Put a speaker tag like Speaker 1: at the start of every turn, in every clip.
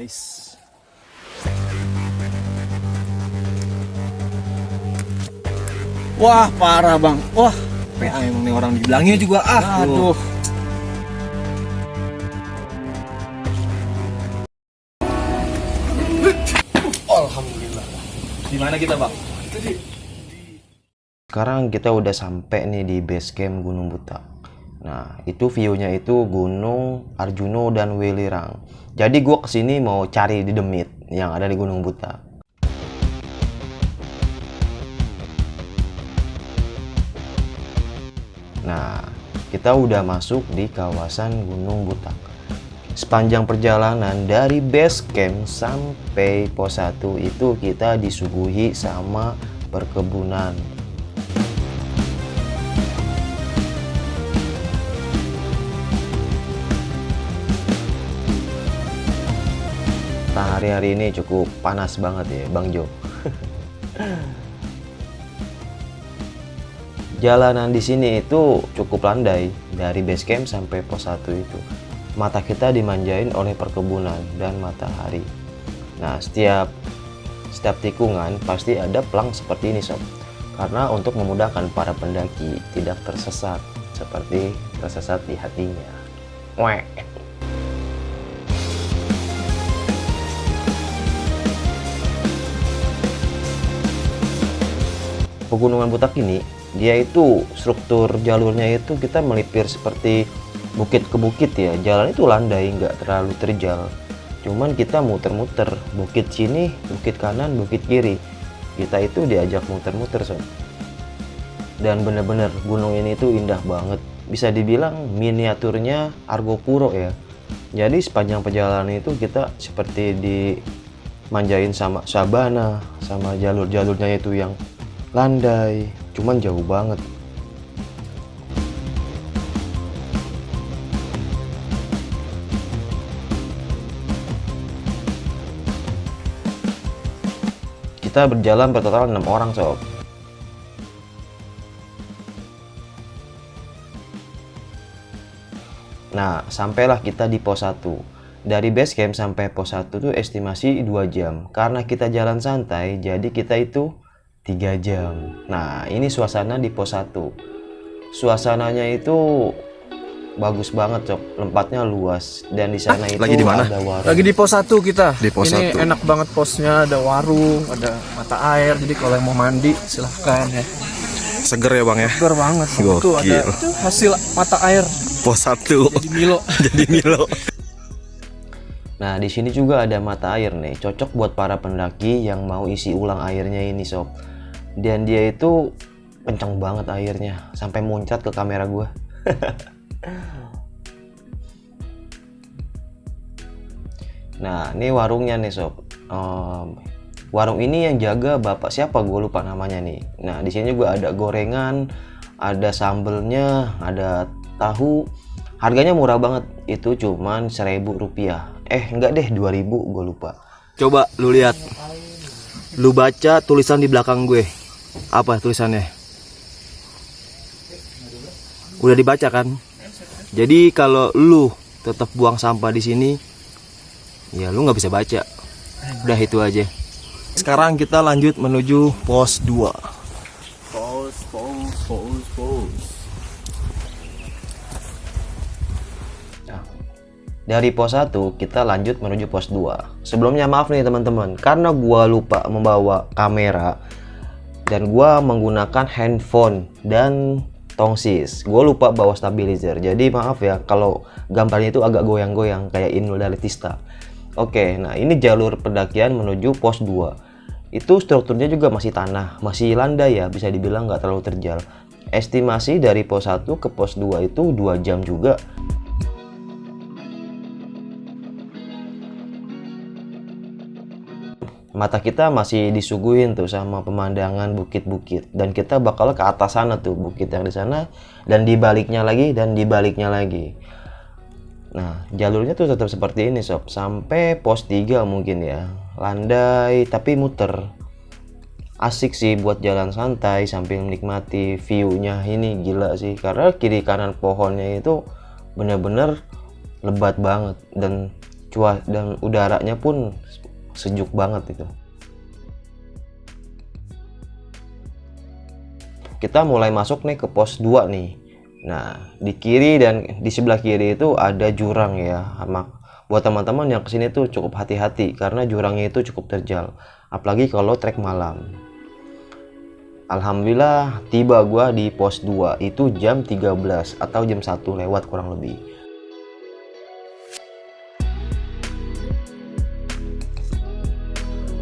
Speaker 1: Guys. Wah, parah bang. Wah, PA emang nih orang dibilangnya juga. Aduh. Alhamdulillah. Di mana kita bang?
Speaker 2: Sekarang kita udah sampai nih di base camp Gunung Butak. Nah, itu view-nya itu Gunung Arjuno dan Welirang. Jadi gue kesini mau cari di Demit yang ada di Gunung Butak. Nah, kita udah masuk di kawasan Gunung Butak. Sepanjang perjalanan dari base camp sampai pos 1 itu kita disuguhi sama perkebunan. Nah, hari-hari ini cukup panas banget ya, Bang Jo. Jalanan di sini itu cukup landai dari base camp sampai pos 1 itu. Mata kita dimanjain oleh perkebunan dan matahari. Nah, setiap tikungan pasti ada pelang seperti ini sob. Karena untuk memudahkan para pendaki tidak tersesat seperti tersesat di hatinya. Wek. Pegunungan Butak ini, dia itu struktur jalurnya itu kita melipir seperti bukit ke bukit ya. Jalan itu landai, nggak terlalu terjal. Cuman kita muter-muter, bukit sini, bukit kanan, bukit kiri. Kita itu diajak muter-muter sob. Dan bener-bener gunung ini tuh indah banget. Bisa dibilang miniaturnya Argopuro ya. Jadi sepanjang perjalanan itu kita seperti dimanjain sama sabana, sama jalur-jalurnya itu yang landai, cuman jauh banget. Kita berjalan bertotal 6 orang sob. Nah, sampailah kita di pos 1. Dari base camp sampai pos 1 tuh estimasi 2 jam. Karena kita jalan santai, jadi kita itu 3 jam. Nah, ini suasana di pos 1. Suasananya itu bagus banget, Cok. Tempatnya luas dan di sana itu
Speaker 3: lagi di mana?
Speaker 2: ada warung.
Speaker 1: Lagi di pos 1 kita.
Speaker 3: Di pos
Speaker 1: Ini
Speaker 3: 1.
Speaker 1: enak banget posnya, ada warung, ada mata air. Jadi kalau yang mau mandi silahkan ya.
Speaker 3: Seger ya bang ya.
Speaker 1: Seger banget. Tuh ada
Speaker 3: Gokil.
Speaker 1: tuh hasil mata air
Speaker 3: Pos 1
Speaker 1: di Milo.
Speaker 3: jadi Milo.
Speaker 2: Nah, di sini juga ada mata air nih, cocok buat para pendaki yang mau isi ulang airnya ini, sob. Dan dia itu kencang banget airnya, sampai muncrat ke kamera gua. Nah, ini warungnya nih, sob. Warung ini yang jaga bapak siapa? Gue lupa namanya nih. Nah, di sini juga ada gorengan, ada sambelnya, ada tahu. Harganya murah banget, itu cuman Rp1.000. Enggak deh, 2.000, gue lupa.
Speaker 4: Coba lu lihat. Lu baca tulisan di belakang gue. Apa tulisannya? Udah dibaca kan? Jadi kalau lu tetap buang sampah di sini, ya lu nggak bisa baca. Udah itu aja. Sekarang kita lanjut menuju pos 2.
Speaker 1: Pos.
Speaker 2: Dari pos 1 kita lanjut menuju pos 2. Sebelumnya maaf nih teman-teman, karena gua lupa membawa kamera dan gua menggunakan handphone dan tongsis. Gua lupa bawa stabilizer. Jadi maaf ya kalau gambarnya itu agak goyang-goyang kayak Inul Daratista. Oke, nah ini jalur pendakian menuju pos 2. Itu strukturnya juga masih tanah, masih landai ya, bisa dibilang nggak terlalu terjal. Estimasi dari pos 1 ke pos 2 itu 2 jam juga. Mata kita masih disuguhin tuh sama pemandangan bukit-bukit, dan kita bakal ke atas sana tuh, bukit yang di sana dan di baliknya lagi dan di baliknya lagi. Nah, jalurnya tuh tetap seperti ini sob, sampai pos 3 mungkin ya. Landai tapi muter. Asik sih buat jalan santai sambil menikmati view-nya. Ini gila sih, karena kiri kanan pohonnya itu bener-bener lebat banget dan dan udaranya pun sejuk banget itu. Kita mulai masuk nih ke pos 2 nih. Nah, di kiri dan di sebelah kiri itu ada jurang ya. Buat teman-teman yang kesini tuh cukup hati-hati karena jurangnya itu cukup terjal. Apalagi kalau trek malam. Alhamdulillah tiba gua di pos 2 itu jam 13 atau jam 1 lewat kurang lebih.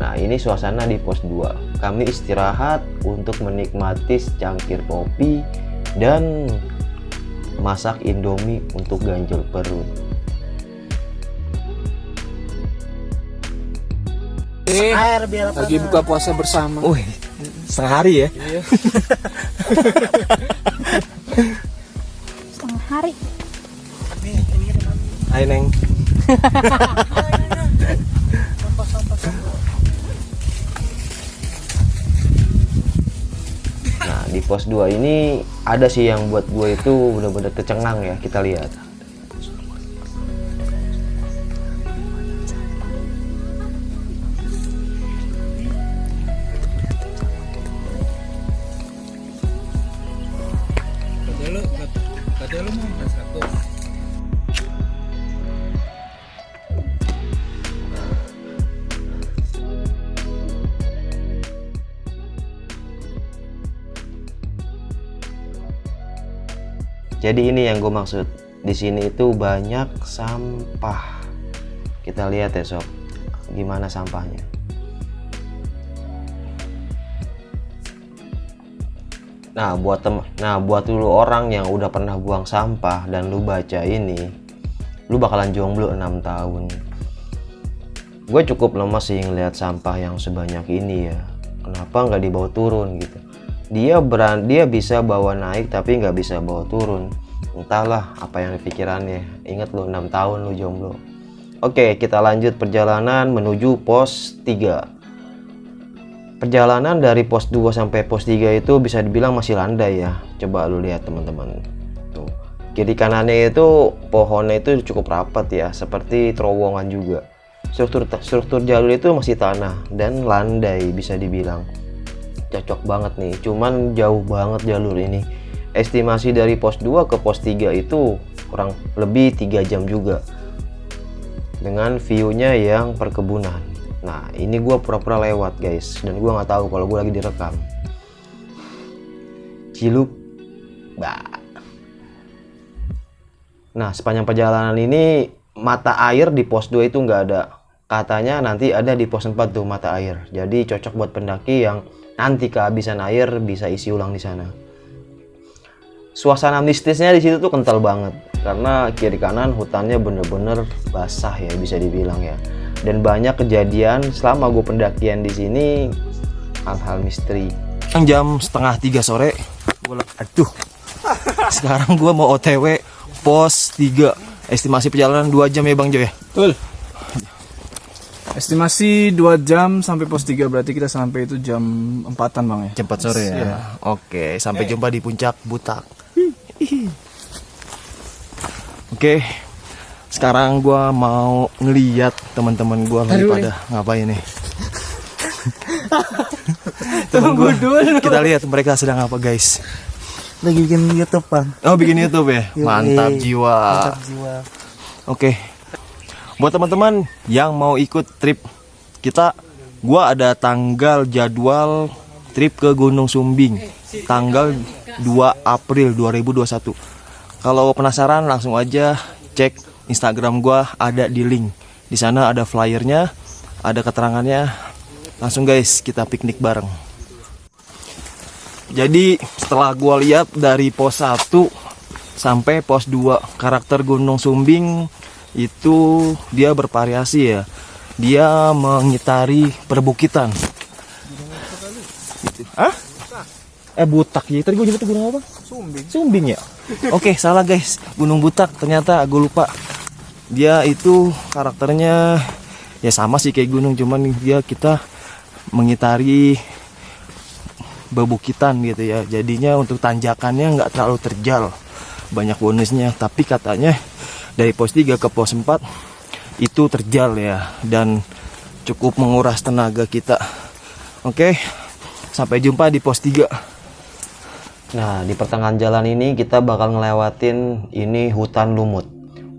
Speaker 2: Nah, ini suasana di pos 2. Kami istirahat untuk menikmati secangkir kopi dan masak Indomie untuk ganjel perut.
Speaker 1: Air biar lagi buka puasa bersama.
Speaker 4: Wih, sehari ya?
Speaker 5: Setengah hari.
Speaker 4: Hai Neng.
Speaker 2: Nah, di pos 2 ini ada sih yang buat gue itu bener-bener tercengang ya, kita lihat. Jadi ini yang gue maksud. Di sini itu banyak sampah. Kita lihat ya sob, gimana sampahnya. Nah buat dulu orang yang udah pernah buang sampah dan lu baca ini, lu bakalan jomblo 6 tahun. Gue cukup lemes sih ngeliat sampah yang sebanyak ini ya. Kenapa nggak dibawa turun gitu? Dia bisa bawa naik tapi nggak bisa bawa turun. Entahlah apa yang pikirannya. Ingat lu 6 tahun lu jomblo. Oke, kita lanjut perjalanan menuju pos 3. Perjalanan dari pos 2 sampai pos 3 itu bisa dibilang masih landai ya. Coba lu lihat teman-teman. Tuh. Kiri kanannya itu pohonnya itu cukup rapat ya, seperti terowongan juga. Struktur jalur itu masih tanah dan landai bisa dibilang. Cocok banget nih, cuman jauh banget jalur ini. Estimasi dari pos 2 ke pos 3 itu kurang lebih 3 jam juga. Dengan view-nya yang perkebunan. Nah, ini gua pura-pura lewat guys, dan gua nggak tahu kalau gua lagi direkam. Cilup. Bah. Nah, sepanjang perjalanan ini mata air di pos 2 itu nggak ada. Katanya nanti ada di pos 4 tuh mata air. Jadi cocok buat pendaki yang nanti kehabisan air bisa isi ulang di sana. Suasana mistisnya di situ tuh kental banget karena kiri kanan hutannya bener-bener basah ya bisa dibilang ya. Dan banyak kejadian selama gue pendakian di sini, hal-hal misteri.
Speaker 4: Jam 2:30 sore, sekarang gue mau OTW pos 3. Estimasi perjalanan 2 jam ya Bang Jo ya?
Speaker 1: Betul. Estimasi 2 jam sampai pos 3, berarti kita sampai itu jam 4-an Bang ya.
Speaker 4: Jam 4 sore ya?
Speaker 1: Iya.
Speaker 4: Oke, sampai jumpa di puncak Butak. Oke, sekarang gua mau ngeliat teman-teman gua lagi pada ngapain nih. Temen gua, kita lihat mereka sedang apa guys.
Speaker 6: Lagi bikin YouTube Bang.
Speaker 4: Oh bikin YouTube ya? Mantap jiwa.
Speaker 6: Mantap jiwa.
Speaker 4: Oke, buat teman-teman yang mau ikut trip kita, gua ada tanggal jadwal trip ke Gunung Sumbing tanggal 2 April 2021. Kalau penasaran langsung aja cek Instagram gua, ada di link. Di sana ada flyernya, ada keterangannya. Langsung guys, kita piknik bareng. Jadi setelah gua lihat dari pos 1 sampai pos 2, karakter Gunung Sumbing itu dia bervariasi ya. Dia mengitari perbukitan. Gitu. Hah? Butak ya. Tadi gue nyebut gunung apa? Sumbing ya. Oke, salah guys. Gunung Butak ternyata gue lupa. Dia itu karakternya ya sama sih kayak gunung, cuman kita mengitari bebukitan gitu ya. Jadinya untuk tanjakannya nggak terlalu terjal. Banyak bonusnya, tapi katanya dari pos 3 ke pos 4 itu terjal ya, dan cukup menguras tenaga kita. Oke, sampai jumpa di pos 3.
Speaker 2: Nah, di pertengahan jalan ini kita bakal ngelewatin ini hutan lumut.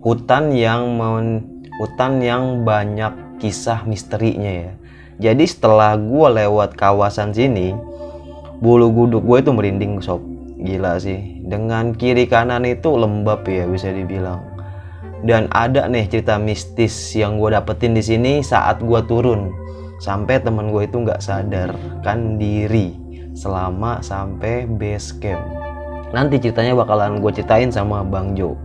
Speaker 2: Hutan yang banyak kisah misterinya ya. Jadi setelah gue lewat kawasan sini, bulu kuduk gue itu merinding sob. Gila sih. Dengan kiri kanan itu lembab ya bisa dibilang. Dan ada nih cerita mistis yang gue dapetin di sini saat gue turun. Sampai temen gue itu nggak sadarkan diri selama sampai base camp. Nanti ceritanya bakalan gue ceritain sama Bang Jo.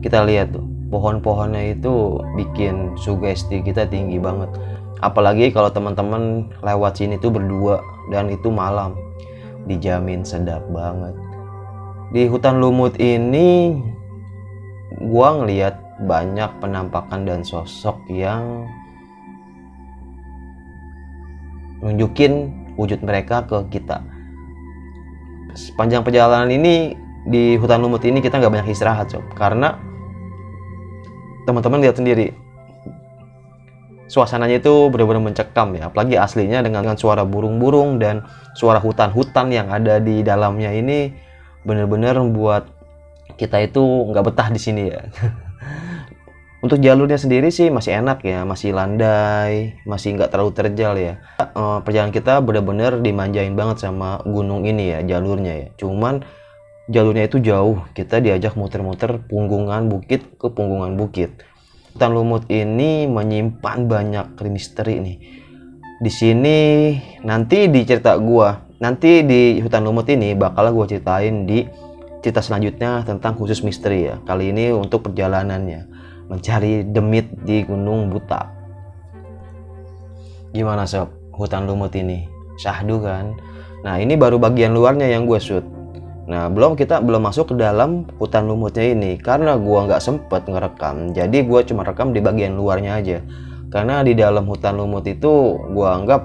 Speaker 2: Kita lihat tuh, pohon-pohonnya itu bikin sugesti kita tinggi banget. Apalagi kalau teman-teman lewat sini tuh berdua dan itu malam, dijamin sedap banget. Di hutan lumut ini gua ngeliat banyak penampakan dan sosok yang nunjukin wujud mereka ke kita. Sepanjang perjalanan ini di hutan lumut ini kita nggak banyak istirahat sob, karena teman-teman lihat sendiri suasananya itu benar-benar mencekam ya, apalagi aslinya dengan suara burung-burung dan suara hutan-hutan yang ada di dalamnya ini benar-benar membuat kita itu nggak betah di sini ya. Untuk jalurnya sendiri sih masih enak ya, masih landai, masih nggak terlalu terjal ya. Perjalanan kita benar-benar dimanjain banget sama gunung ini ya, jalurnya ya. Cuman jalurnya itu jauh, kita diajak muter-muter punggungan bukit ke punggungan bukit. Hutan lumut ini menyimpan banyak misteri nih. Di sini nanti di cerita gua, nanti di hutan lumut ini bakal gua ceritain di cerita selanjutnya tentang khusus misteri ya. Kali ini untuk perjalanannya mencari demit di Gunung Butak. Gimana sob, hutan lumut ini? Syahdu kan? Nah ini baru bagian luarnya yang gue shoot. Nah kita belum masuk ke dalam hutan lumutnya ini karena gue nggak sempet ngerekam. Jadi gue cuma rekam di bagian luarnya aja. Karena di dalam hutan lumut itu gue anggap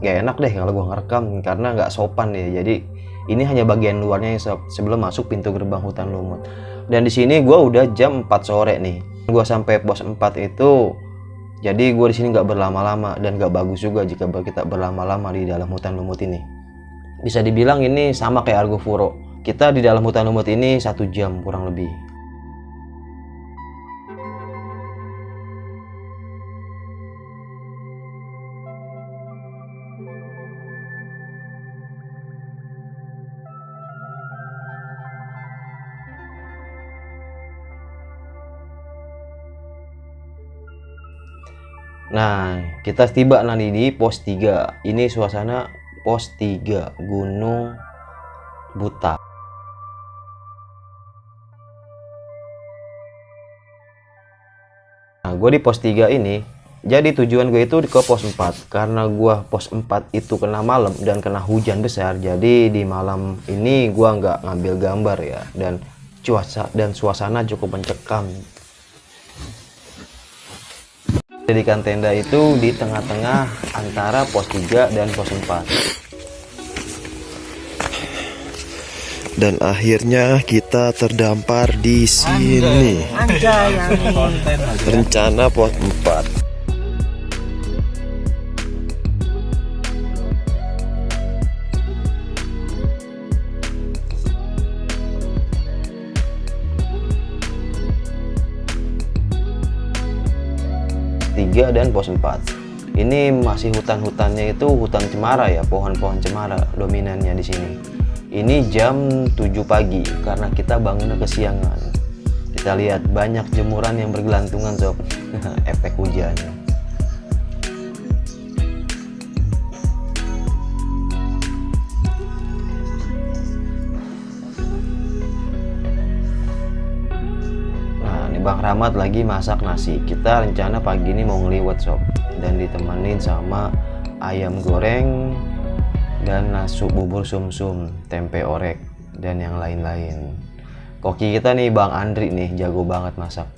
Speaker 2: gak enak deh kalau gue ngerekam karena nggak sopan ya. Jadi ini hanya bagian luarnya sob, sebelum masuk pintu gerbang hutan lumut. Dan di sini gue udah jam 4 sore nih. Gue sampai pos 4 itu, jadi gue di sini nggak berlama-lama dan nggak bagus juga jika kita berlama-lama di dalam hutan lumut ini. Bisa dibilang ini sama kayak Argopuro. Kita di dalam hutan lumut ini 1 jam kurang lebih. Nah, kita tiba nanti di pos 3. Ini suasana pos 3 Gunung Butak. Nah, gue di pos 3 ini, jadi tujuan gue itu ke pos 4. Karena gue pos 4 itu kena malam dan kena hujan besar. Jadi di malam ini gue nggak ngambil gambar ya. Dan cuaca dan suasana cukup mencekam. Jadikan tenda itu di tengah-tengah antara pos 3 dan pos 4.
Speaker 3: Dan akhirnya kita terdampar di sini. Rencana pos 4.
Speaker 2: Dan pos 4 ini masih hutan-hutannya itu hutan cemara ya, pohon-pohon cemara dominannya di sini. Ini jam 7 pagi karena kita bangunnya kesiangan. Kita lihat banyak jemuran yang bergelantungan sob. Efek hujannya. Bang Rahmat lagi masak nasi. Kita rencana pagi ini mau ngeliwet sob, dan ditemenin sama ayam goreng dan nasi bubur sumsum, tempe orek dan yang lain-lain. Koki kita nih Bang Andri nih jago banget masak.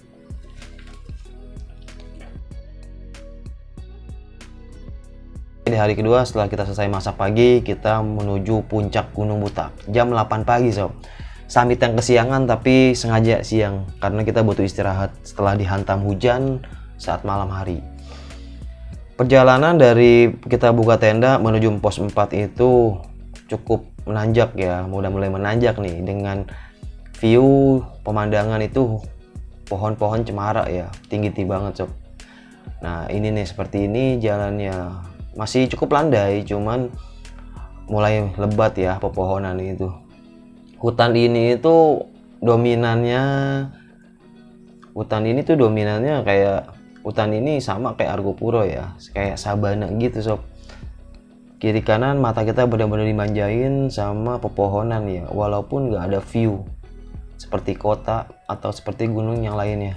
Speaker 2: Di hari kedua setelah kita selesai masak pagi, kita menuju puncak Gunung Butak jam 8 pagi sob. Summit yang kesiangan tapi sengaja siang karena kita butuh istirahat setelah dihantam hujan saat malam hari. Perjalanan dari kita buka tenda menuju pos 4 itu cukup menanjak ya, udah mulai menanjak nih dengan view pemandangan itu pohon-pohon cemara ya, tinggi banget sob. Nah ini nih seperti ini jalannya, masih cukup landai cuman mulai lebat ya pepohonan itu. Hutan ini itu dominannya, kayak hutan ini sama kayak Argopuro ya, kayak sabana gitu sob. Kiri kanan mata kita benar-benar dimanjain sama pepohonan ya, walaupun nggak ada view seperti kota atau seperti gunung yang lainnya.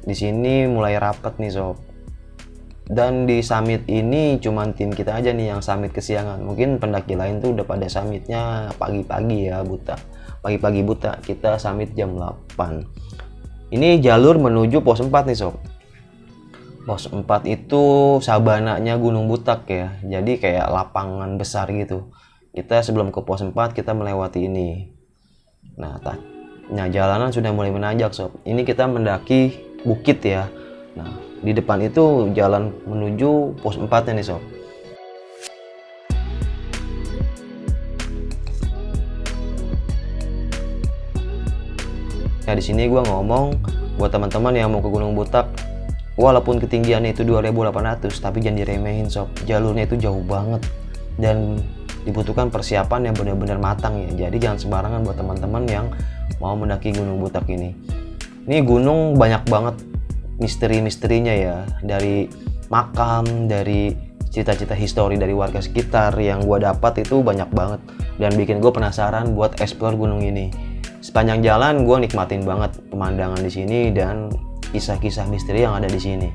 Speaker 2: Di sini mulai rapat nih sob. Dan di summit ini cuman tim kita aja nih yang summit kesiangan. Mungkin pendaki lain tuh udah pada summitnya pagi-pagi ya, pagi-pagi buta. Kita summit jam 8. Ini jalur menuju pos 4 nih sob. Pos 4 itu sabananya Gunung Butak ya. Jadi kayak lapangan besar gitu. Kita sebelum ke pos 4 kita melewati ini. Nah, jalanan sudah mulai menanjak sob. Ini kita mendaki bukit ya. Nah, di depan itu jalan menuju pos 4 nih sob. Nah, di sini gua ngomong buat teman-teman yang mau ke Gunung Butak, walaupun ketinggiannya itu 2800, tapi jangan diremehin sob. Jalurnya itu jauh banget dan dibutuhkan persiapan yang benar-benar matang ya. Jadi jangan sembarangan buat teman-teman yang mau mendaki Gunung Butak ini. Ini gunung banyak banget misteri-misterinya ya, dari makam, dari cerita-cerita histori dari warga sekitar yang gue dapat itu banyak banget dan bikin gue penasaran buat explore gunung ini. Sepanjang jalan gue nikmatin banget pemandangan di sini dan kisah-kisah misteri yang ada di sini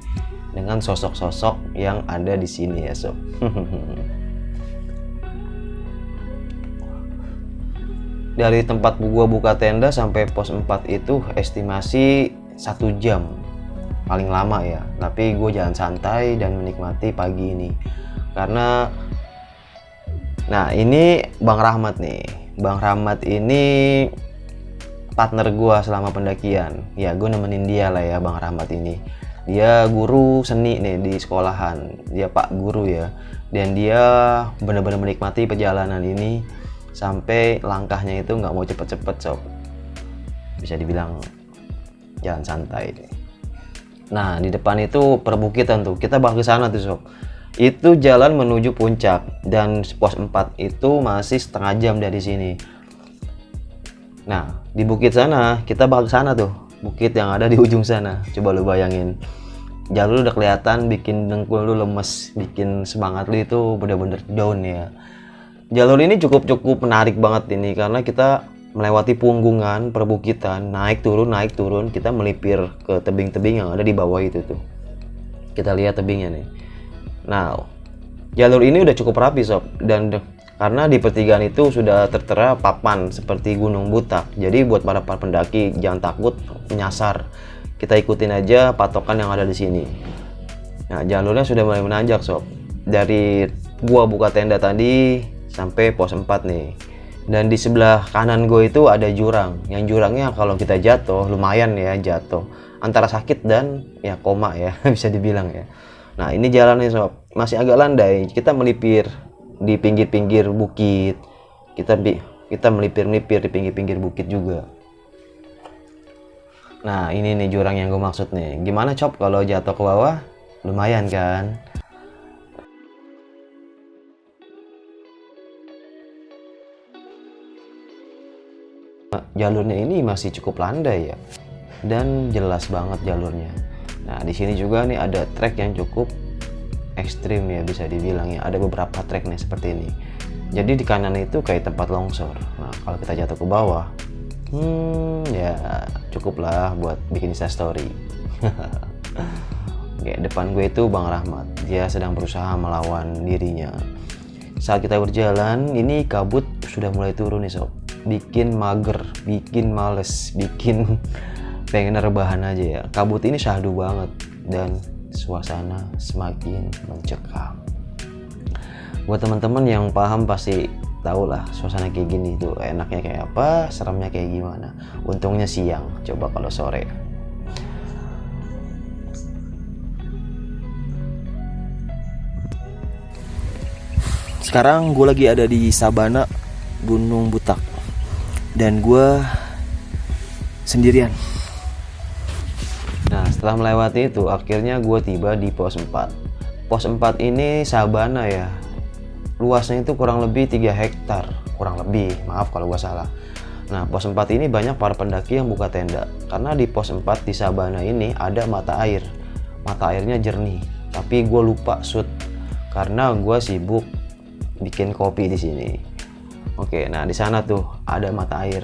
Speaker 2: dengan sosok-sosok yang ada di sini ya sob. Dari tempat gua buka tenda sampai pos 4 itu estimasi 1 jam paling lama ya, tapi gue jalan santai dan menikmati pagi ini karena nah ini Bang Rahmat nih. Bang Rahmat ini partner gua selama pendakian ya, gue nemenin dia lah ya. Bang Rahmat ini dia guru seni nih di sekolahan, dia pak guru ya, dan dia benar-benar menikmati perjalanan ini sampai langkahnya itu nggak mau cepet-cepet sob, bisa dibilang jalan santai deh. Nah di depan itu perbukitan tuh, kita bakal ke sana tuh sob. Itu jalan menuju puncak dan pos 4 itu masih setengah jam dari sini. Nah di bukit sana kita bakal ke sana tuh, bukit yang ada di ujung sana. Coba lu bayangin, jalur udah kelihatan bikin dengkul lu lemes, bikin semangat lu itu bener-bener down ya. Jalur ini cukup menarik banget ini karena kita melewati punggungan perbukitan, naik turun, kita melipir ke tebing-tebing yang ada di bawah itu tuh. Kita lihat tebingnya nih. Nah, jalur ini udah cukup rapi sob, dan karena di pertigaan itu sudah tertera papan seperti Gunung Butak. Jadi buat para pendaki jangan takut menyasar. Kita ikutin aja patokan yang ada di sini. Nah, jalurnya sudah mulai menanjak sob. Dari gua buka tenda tadi sampai pos 4 nih, dan di sebelah kanan gue itu ada jurang, yang jurangnya kalau kita jatuh lumayan ya, jatuh antara sakit dan ya koma ya bisa dibilang ya. Nah ini jalannya sob, masih agak landai, kita melipir di pinggir-pinggir bukit, kita melipir-melipir di pinggir-pinggir bukit juga. Nah ini nih jurang yang gue maksud nih. Gimana Cop kalau jatuh ke bawah? Lumayan kan. Jalurnya ini masih cukup landai ya, dan jelas banget jalurnya. Nah di sini juga nih ada trek yang cukup ekstrim ya, bisa dibilang ya. Ada beberapa trek nih seperti ini. Jadi di kanan itu kayak tempat longsor. Nah kalau kita jatuh ke bawah, ya cukup lah buat bikin Insta story. Oke, depan gue itu Bang Rahmat. Dia sedang berusaha melawan dirinya. Saat kita berjalan, ini kabut sudah mulai turun nih sob. Bikin mager, bikin males, bikin pengen rebahan aja ya. Kabut ini syahdu banget dan suasana semakin mencekam. Buat teman-teman yang paham pasti tau lah suasana kayak gini tuh enaknya kayak apa, seremnya kayak gimana. Untungnya siang, coba kalau sore.
Speaker 4: Sekarang gue lagi ada di Sabana Gunung Butak dan gue sendirian.
Speaker 2: Nah setelah melewati itu akhirnya gue tiba di pos 4. Pos 4 ini sabana ya, luasnya itu kurang lebih 3 hektar, kurang lebih, maaf kalau gue salah. Nah pos 4 ini banyak para pendaki yang buka tenda, karena di pos 4 di sabana ini ada mata air. Mata airnya jernih, tapi gue lupa shoot karena gue sibuk bikin kopi di sini. Oke, nah di sana tuh ada mata air.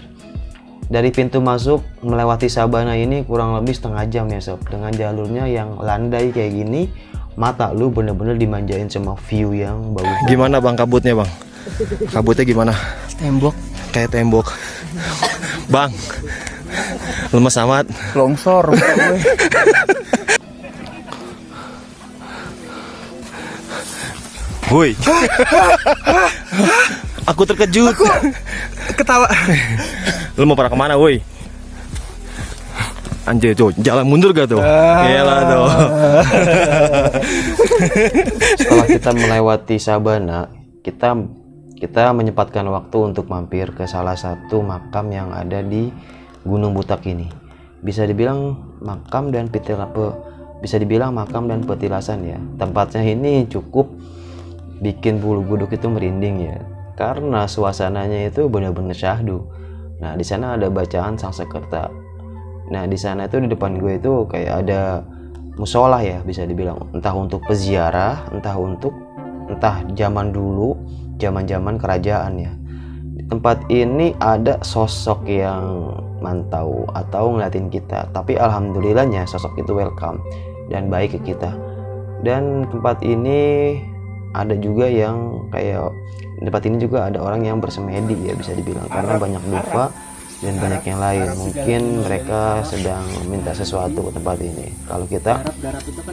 Speaker 2: Dari pintu masuk melewati sabana ini kurang lebih setengah jam ya sob. Dengan jalurnya yang landai kayak gini, mata lu bener-bener dimanjain sama view yang bagus.
Speaker 4: Gimana bang kabutnya bang? Kabutnya gimana?
Speaker 6: Tembok.
Speaker 4: Kayak tembok. Bang, lemes amat.
Speaker 6: Longsor.
Speaker 4: Woi. Aku terkejut.
Speaker 1: Ketawa.
Speaker 4: Lu mau pada kemana woi? Anjir tuh, jalan mundur gak tuh? Iyalah tuh.
Speaker 2: Setelah kita melewati sabana, kita menyempatkan waktu untuk mampir ke salah satu makam yang ada di Gunung Butak ini. Bisa dibilang makam dan petilasan ya. Tempatnya ini cukup bikin bulu kuduk itu merinding ya, karena suasananya itu benar-benar syahdu. Nah di sana ada bacaan Sangsekerta. Nah di sana itu di depan gue itu kayak ada musola ya, bisa dibilang entah untuk peziarah, entah zaman dulu, zaman kerajaan ya. Di tempat ini ada sosok yang mantau atau ngeliatin kita, tapi alhamdulillahnya sosok itu welcome dan baik ke kita. Dan tempat ini ada juga yang kayak tempat ini juga ada orang yang bersemedi ya, bisa dibilang, karena banyak dupa dan banyak yang lain. Mungkin mereka sedang minta sesuatu ke tempat ini. Kalau kita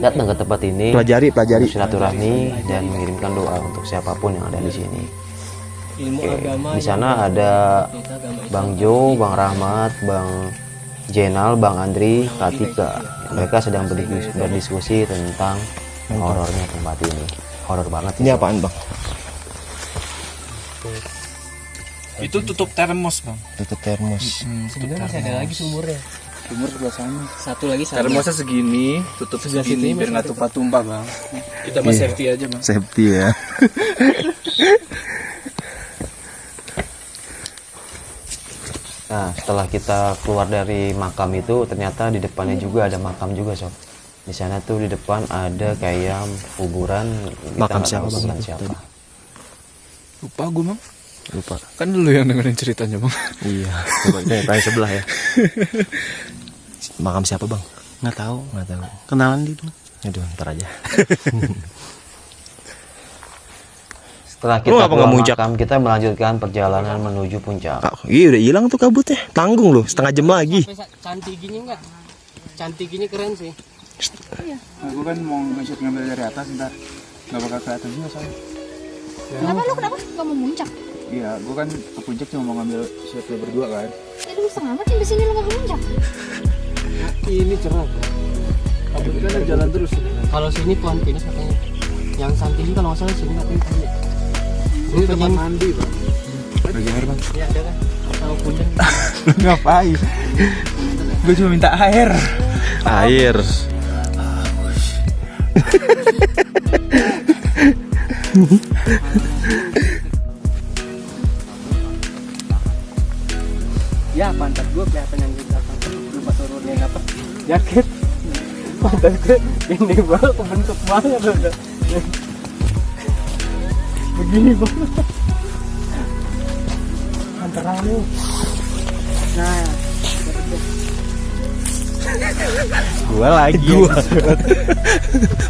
Speaker 2: datang ke tempat ini,
Speaker 4: Pelajari.
Speaker 2: silaturahmi dan mengirimkan doa untuk siapapun yang ada di sini. Oke, di sana ada Bang Jo, Bang Rahmat, Bang Jenal, Bang Andri, Katika. Mereka sedang berdiskusi tentang horornya tempat ini. Horor banget.
Speaker 4: Ini apaan bang?
Speaker 1: Itu tutup termos bang.
Speaker 4: Tutup termos.
Speaker 6: Sebenarnya masih ada lagi sumurnya.
Speaker 1: Sumur sebelah sana.
Speaker 6: Satu lagi sana.
Speaker 1: Termosnya segini, tutup segini biar nggak tumpah-tumpah bang. Kita mah safety aja bang.
Speaker 4: Safety ya.
Speaker 2: Nah, setelah kita keluar dari makam itu, ternyata di depannya juga ada makam juga, sob. Di sana tuh di depan ada kayak kuburan.
Speaker 4: Makam
Speaker 2: nggak
Speaker 4: siapa,
Speaker 2: tahu
Speaker 4: Bang?
Speaker 2: kuburan siapa?
Speaker 1: Lupa gue bang.
Speaker 4: Lupa.
Speaker 1: Kan dulu yang dengerin ceritanya bang.
Speaker 4: Iya. Coba tanya sebelah ya. Makam siapa bang?
Speaker 6: Nggak tahu.
Speaker 4: Nggak tahu.
Speaker 6: Kenalan gitu.
Speaker 4: Aduh, ntar aja.
Speaker 2: Setelah
Speaker 4: Lu
Speaker 2: kita
Speaker 4: ngapa nggak
Speaker 2: keluar
Speaker 4: muncak?
Speaker 2: makam, kita melanjutkan perjalanan menuju puncak.
Speaker 4: Iya udah hilang tuh kabutnya. Tanggung loh, setengah jam lagi.
Speaker 5: Cantik gini enggak? Cantik gini keren sih.
Speaker 1: Nah, gue kan mau ngambil dari atas ntar. Nggak bakal kelihatan juga soalnya.
Speaker 7: Kenapa nggak mau muncak?
Speaker 1: Iya, gue kan ke puncak cuma mau ngambil shot lo berdua kan.
Speaker 7: Ya lu setengah amat di sini lu nggak ke muncak.
Speaker 5: Ini cerah.
Speaker 1: Kabut kan jalan terus.
Speaker 5: Kalau sini Tuan Pinus katanya. Yang Santigi kalau nggak salah sini katanya.
Speaker 1: Ini tempat mandi bang. Bagi air bang.
Speaker 5: Iya ada kan. Kalau puncak.
Speaker 1: Ngapain? Gue cuma minta air.
Speaker 4: Air.
Speaker 5: Ya pantat gue kelihatan yang di belakang. Lupa turunnya apa? Jaket. Pantat gue ini banget kebentuk banget udah. Begini banget. Antara lu. Nah.
Speaker 4: Gua lagi. Gua.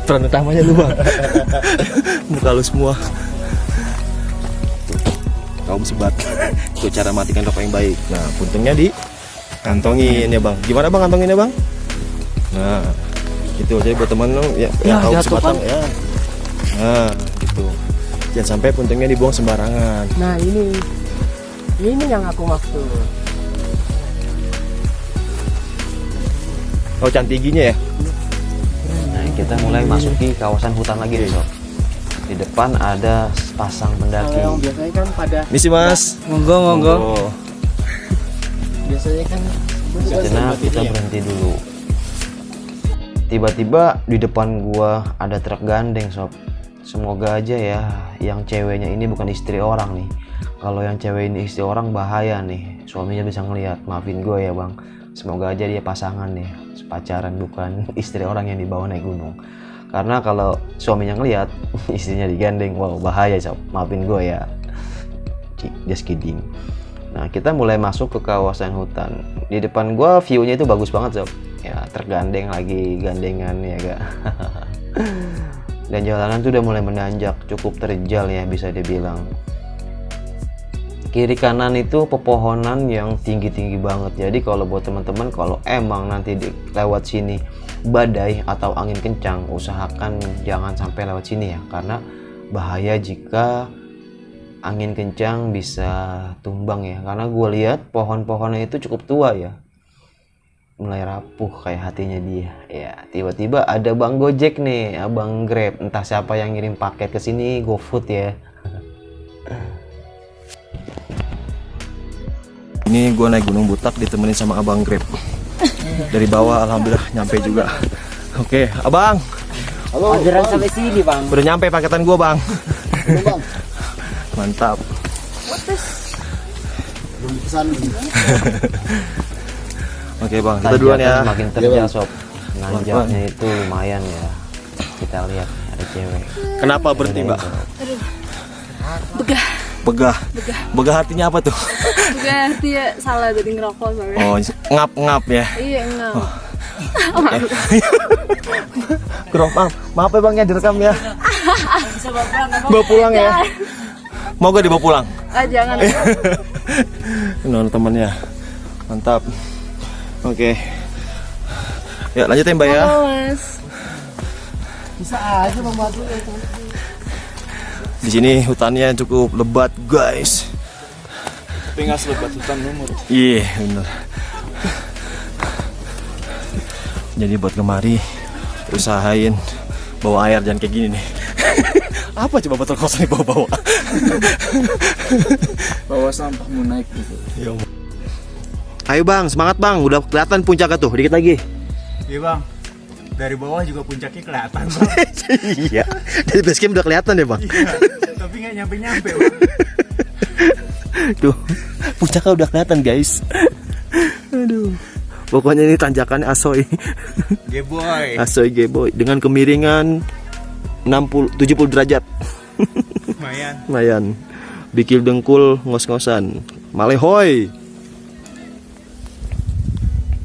Speaker 4: Peran utamanya lu bang. Muka lu semua. Kaum sebat. Itu cara matikan rokok yang baik. Nah, puntungnya di kantongin ya bang. Gimana bang kantonginnya bang? Nah, gitu. Jadi buat temen lu ya kaum sebatan ya. Nah, gitu. Jangan sampai puntungnya dibuang sembarangan.
Speaker 5: Nah ini yang aku maksud.
Speaker 4: Oh, cantiginya ya?
Speaker 2: Nah, kita mulai masuki kawasan hutan lagi nih sob. Di depan ada pasang pendaki.
Speaker 5: Kalau yang biasanya kan pada
Speaker 4: Misi Mas.
Speaker 6: Monggo, monggo.
Speaker 4: Oh.
Speaker 5: biasanya kan
Speaker 2: Sejenak kita berhenti dulu. Tiba-tiba di depan gua ada truk gandeng sob. Semoga aja ya yang ceweknya ini bukan istri orang nih. Kalau yang cewek ini istri orang bahaya nih. Suaminya bisa ngelihat. Maafin gue ya bang. Semoga aja dia pasangan nih, pacaran bukan istri orang yang dibawa naik gunung. Karena kalau suaminya ngelihat istrinya digandeng, wow bahaya sob. Maafin gue ya. Just kidding. Nah kita mulai masuk ke kawasan hutan. Di depan gue view-nya itu bagus banget sob. Ya tergandeng lagi gandengan ya gak. Dan jalanan tuh udah mulai menanjak, cukup terjal ya bisa dibilang. Kiri kanan itu pepohonan yang tinggi-tinggi banget. Jadi kalau buat teman-teman kalau emang nanti lewat sini badai atau angin kencang, usahakan jangan sampai lewat sini ya, karena bahaya jika angin kencang bisa tumbang ya. Karena gue lihat pohon-pohonnya itu cukup tua ya, mulai rapuh kayak hatinya dia. Ya tiba-tiba ada bang Gojek nih, abang Grab, entah siapa yang ngirim paket ke sini, GoFood ya.
Speaker 4: Ini gue naik Gunung Butak ditemenin sama abang Grab. Dari bawah alhamdulillah nyampe juga. Oke, abang.
Speaker 5: halo. Orderan sampai sini bang.
Speaker 4: Udah nyampe paketan gue bang. Mantap.
Speaker 3: Belum pesan.
Speaker 4: Oke bang, kita duluan ya.
Speaker 2: Semakin terjal sob. Nanjaknya itu lumayan ya. Kita lihat ada cewek.
Speaker 4: Kenapa berhenti mbak?
Speaker 7: Begah.
Speaker 4: Begah artinya apa tuh?
Speaker 7: Begah dia salah dari ngerokok soalnya.
Speaker 4: Oh, ngap-ngap ya.
Speaker 7: Iya enggak.
Speaker 4: Maaf ya bang ya, direkam ya. Bawa pulang ya. Mau gak dibawa pulang?
Speaker 7: Ah jangan.
Speaker 4: Non temannya. Mantap. Oke. Ya lanjut ya mbak ya.
Speaker 7: Oh, Mas.
Speaker 5: Bisa aja bang Batu.
Speaker 4: Di sini hutannya cukup lebat guys.
Speaker 1: Tapi nggak selebat hutan lumut.
Speaker 4: Iya bener. Jadi buat kemari usahain bawa air jangan kayak gini nih. Apa coba botol kosong dibawa-bawa?
Speaker 1: Bawa sampah mau naik gitu.
Speaker 4: Ayo bang, semangat bang. Udah kelihatan puncaknya tuh, dikit lagi.
Speaker 8: Iya bang, dari bawah juga puncaknya kelihatan bang.
Speaker 4: Iya, dari base camp udah kelihatan ya bang.
Speaker 8: Iya, tapi nggak nyampe-nyampe bang.
Speaker 4: Tuh, puncaknya udah kelihatan guys. Aduh, pokoknya ini tanjakannya asoy.
Speaker 8: Geboy.
Speaker 4: Asoy geboy dengan kemiringan 70 derajat.
Speaker 8: Lumayan.
Speaker 4: Lumayan. Bikil dengkul ngos-ngosan. Malehoy.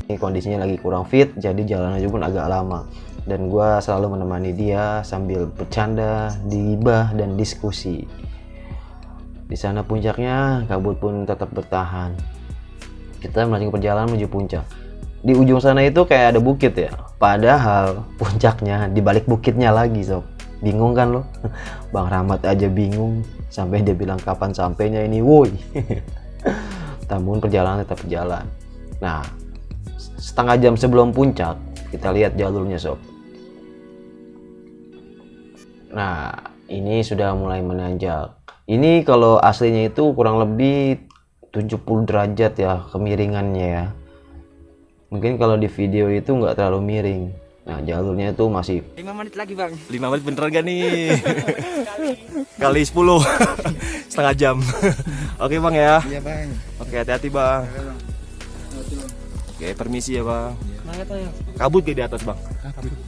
Speaker 2: Ini kondisinya lagi kurang fit, jadi jalannya pun agak lama. Dan gue selalu menemani dia sambil bercanda, digibah dan diskusi. Di sana puncaknya, kabut pun tetap bertahan. Kita melanjutkan perjalanan menuju puncak. Di ujung sana itu kayak ada bukit ya. Padahal puncaknya di balik bukitnya lagi sob. Bingung kan lo? Bang Rahmat aja bingung. Sampai dia bilang kapan sampainya ini woi. Namun perjalanan tetap berjalan. Nah, setengah jam sebelum puncak kita lihat jalurnya sob. Nah ini sudah mulai menanjak. Ini kalau aslinya itu kurang lebih 70 derajat ya kemiringannya ya. Mungkin kalau di video itu nggak terlalu miring. Nah jalurnya itu masih
Speaker 6: 5 menit lagi bang.
Speaker 4: 5 menit bener gak nih? Kali 10. Setengah jam. Oke bang ya.
Speaker 3: Iya bang.
Speaker 4: Oke hati-hati bang. Oke permisi ya bang.
Speaker 6: Semangat ayo.
Speaker 4: Kabut kayak di atas bang.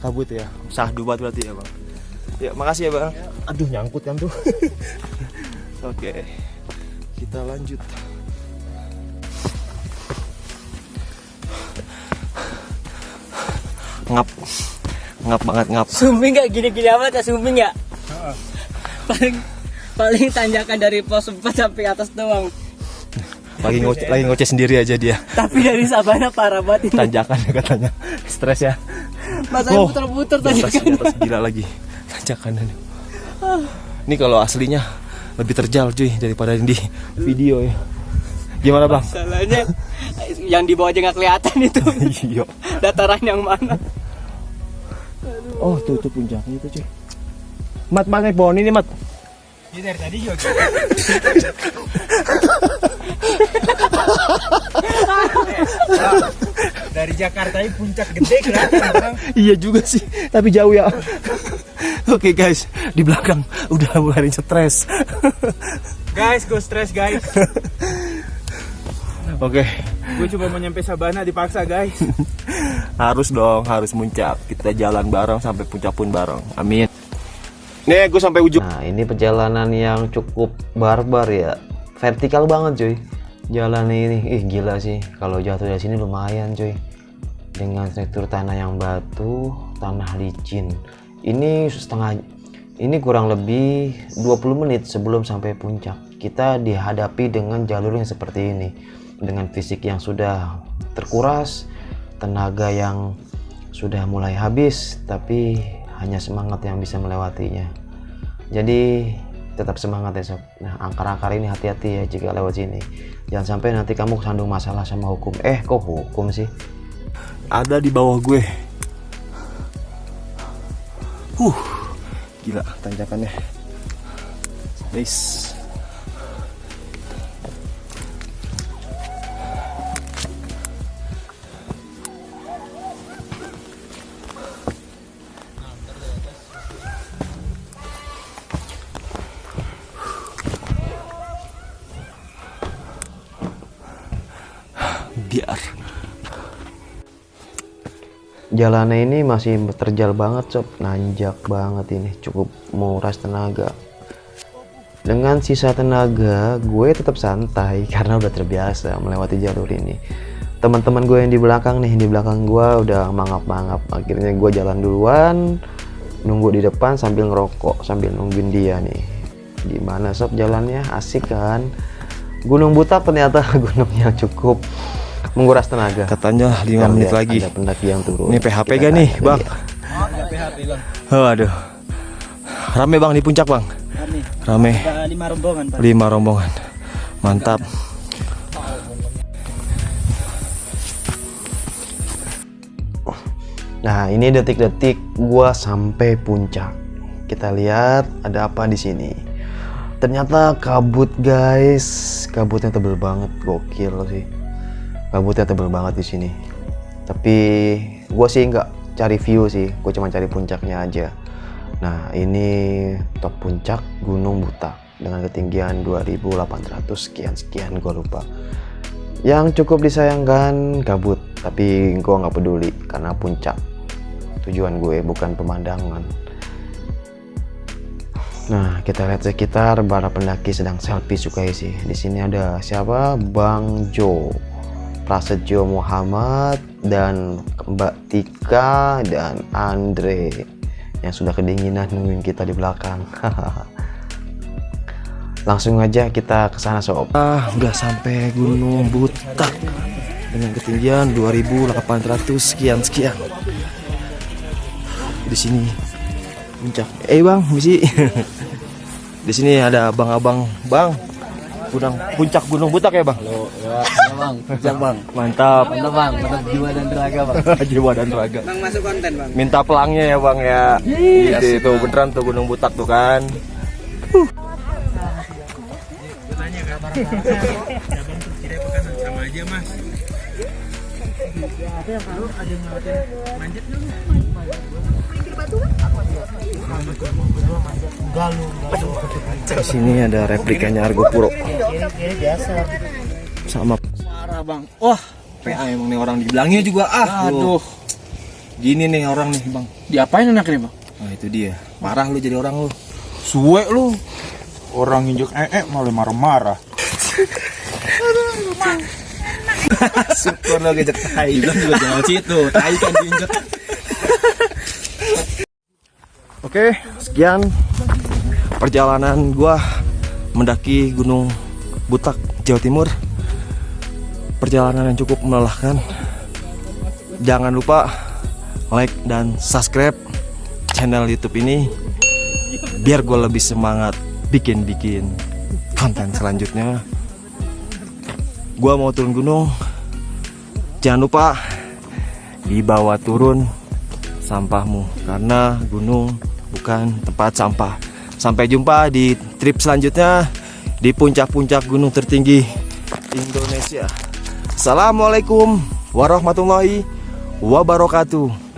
Speaker 4: Kabut ya. Sahdu banget berarti ya bang. Ya makasih ya bang. Aduh nyangkut kan tuh. Oke kita lanjut. Ngap banget ngap.
Speaker 6: Zooming nggak gini-gini amat ya, zooming nggak? Paling tanjakan dari pos 4 sampai atas doang.
Speaker 4: Lagi ngoceh sendiri aja dia.
Speaker 6: Tapi dari Sabana parah banget ini.
Speaker 4: Tanjakan katanya. Stres ya.
Speaker 6: Masanya puter-puter
Speaker 4: Di atas
Speaker 6: tanjakan.
Speaker 4: gila lagi. Tanjakan ini. Ini kalau aslinya lebih terjal cuy daripada yang di video ya. Gimana bang?
Speaker 6: Masalahnya yang di bawah aja nggak kelihatan itu.
Speaker 4: Iya.
Speaker 6: Dataran yang mana?
Speaker 4: Oh tuh puncaknya itu cuy. Mat naik pohon ini mat.
Speaker 8: Ini dari tadi juga. Dari Jakarta ini puncak gede kelihatan Bang.
Speaker 4: Iya juga sih, tapi jauh ya. Oke guys, di belakang udah mulai stres.
Speaker 8: Guys, go stress guys.
Speaker 4: Oke,
Speaker 8: Gue coba mau nyampe Sabana dipaksa guys.
Speaker 4: harus dong, harus muncak. Kita jalan bareng sampai puncak pun bareng. Amin. Nih, gue sampai ujung.
Speaker 2: Nah, ini perjalanan yang cukup barbar ya. Vertikal banget cuy. Jalan ini, gila sih. Kalau jatuh dari sini lumayan cuy. Dengan struktur tanah yang batu, tanah licin. Ini kurang lebih 20 menit sebelum sampai puncak. Kita dihadapi dengan jalur yang seperti ini. Dengan fisik yang sudah terkuras, tenaga yang sudah mulai habis, tapi hanya semangat yang bisa melewatinya. Jadi tetap semangat ya sob. Nah, angkar-angkar ini hati-hati ya jika lewat sini. Jangan sampai nanti kamu kesandung masalah sama hukum. Kok hukum sih?
Speaker 4: Ada di bawah gue. Gila tanjakannya. Nice. Biar
Speaker 2: Jalannya ini masih terjal banget sob, nanjak banget ini, cukup menguras tenaga. Dengan sisa tenaga gue tetap santai karena udah terbiasa melewati jalur ini. Teman-teman gue yang di belakang gue udah mangap-mangap. Akhirnya gue jalan duluan, nunggu di depan sambil ngerokok, sambil nungguin dia nih. Gimana sob jalannya? Asik kan? Gunung Butak ternyata gunung yang cukup menguras tenaga.
Speaker 4: katanya 5 menit lagi.
Speaker 2: Ada pendaki yang turun.
Speaker 4: Ini PHP
Speaker 2: Kita
Speaker 4: gak nih
Speaker 2: tanya
Speaker 4: bang?
Speaker 2: dia.
Speaker 8: PHP Bang.
Speaker 4: Aduh, rame bang di puncak bang. Rame.
Speaker 8: Ada 5 rombongan Pak.
Speaker 4: 5 rombongan. Mantap.
Speaker 2: Nah, ini detik-detik gua sampai puncak. Kita lihat ada apa di sini. Ternyata kabut guys, kabutnya tebel banget, gokil sih. Kabutnya tebel banget di sini. Tapi gua sih nggak cari view sih, gua cuma cari puncaknya aja. Nah, ini top puncak Gunung Butak dengan ketinggian 2800 sekian gua lupa. Yang cukup disayangkan kabut, tapi gua nggak peduli karena puncak. Tujuan gue bukan pemandangan. Nah, kita lihat sekitar, para pendaki sedang selfie sukai sih. Di sini ada siapa? Bang Jo, Prasetyo Muhammad, dan Mbak Tika dan Andre yang sudah kedinginan nungguin kita di belakang. Langsung aja kita ke sana sob.
Speaker 4: Udah sampai Gunung Butak dengan ketinggian 2800 sekian. Di sini puncak. Bang, misi. Di sini ada abang-abang, Bang. Puncak Gunung Butak ya, Bang?
Speaker 1: Ya bang, puncak bang.
Speaker 4: Mantap.
Speaker 1: Mantap bang, mantap jiwa dan tenaga bang.
Speaker 4: Jiwa dan raga.
Speaker 6: Bang masuk konten bang.
Speaker 4: Minta pelangnya ya, Bang ya. Itu beneran tuh Gunung Butak tuh kan.
Speaker 8: Sama aja Mas.
Speaker 4: Di sini ada replikanya Argo Puro. Sama
Speaker 1: Parah bang. Wah, PA emang nih orang dibilangnya juga
Speaker 4: aduh. Gini nih orang nih, Bang.
Speaker 1: Diapain anaknya bang?
Speaker 4: Nah, itu dia. Parah lu jadi orang lu.
Speaker 8: Suwe lu. Orang injek malah marah-marah.
Speaker 4: Syukur lo gejek tai.
Speaker 1: Bilang juga jangan situ, tai kan diinjek.
Speaker 4: Oke, sekian perjalanan gua mendaki Gunung Butak, Jawa Timur. Perjalanan yang cukup melelahkan. Jangan lupa like dan subscribe channel YouTube ini biar gue lebih semangat bikin konten selanjutnya. Gue mau turun gunung, jangan lupa dibawa turun sampahmu, karena gunung bukan tempat sampah. Sampai jumpa di trip selanjutnya di puncak-puncak gunung tertinggi Indonesia. Assalamualaikum warahmatullahi wabarakatuh.